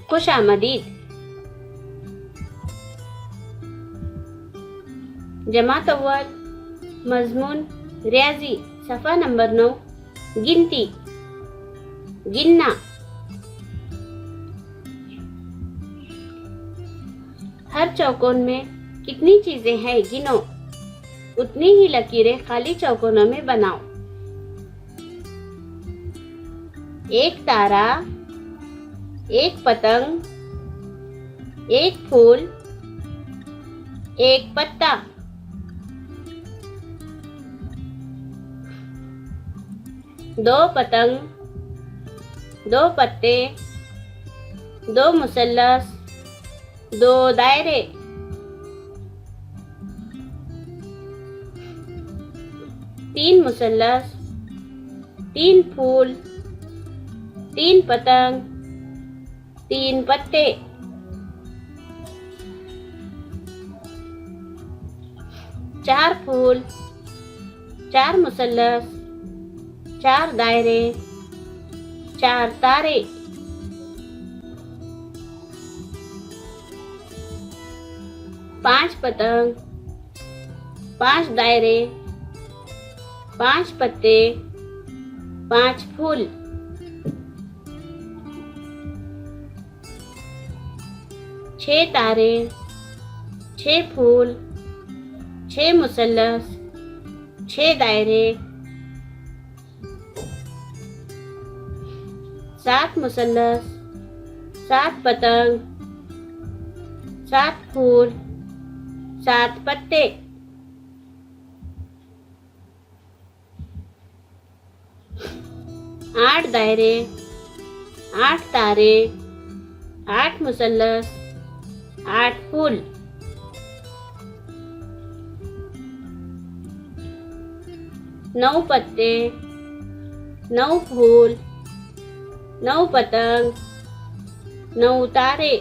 खुशामदीद। जमात अव्वल मजमून रियाजी सफ़ा नंबर 9 गिनती गिनना। हर चौकोन में कितनी चीजें हैं गिनो, उतनी ही लकीरें खाली चौकोनों में बनाओ। एक तारा, एक पतंग, एक फूल, एक पत्ता। दो पतंग, दो पत्ते, दो मुसल्लस, दो दायरे। तीन मुसल्लस, तीन फूल, तीन पतंग, तीन पत्ते। चार फूल, चार मुसल्लस, चार दायरे, चार तारे। पांच पतंग, पांच दायरे, पांच पत्ते, पांच फूल। छह तारे, छह फूल, छह मुसल्लस, छह दायरे, सात मुसल्लस, सात पतंग, सात फूल, सात पत्ते। आठ दायरे, आठ तारे, आठ मुसल्लस, आठ फूल। नौ पत्ते, नौ फूल, नौ पतंग, नौ तारे।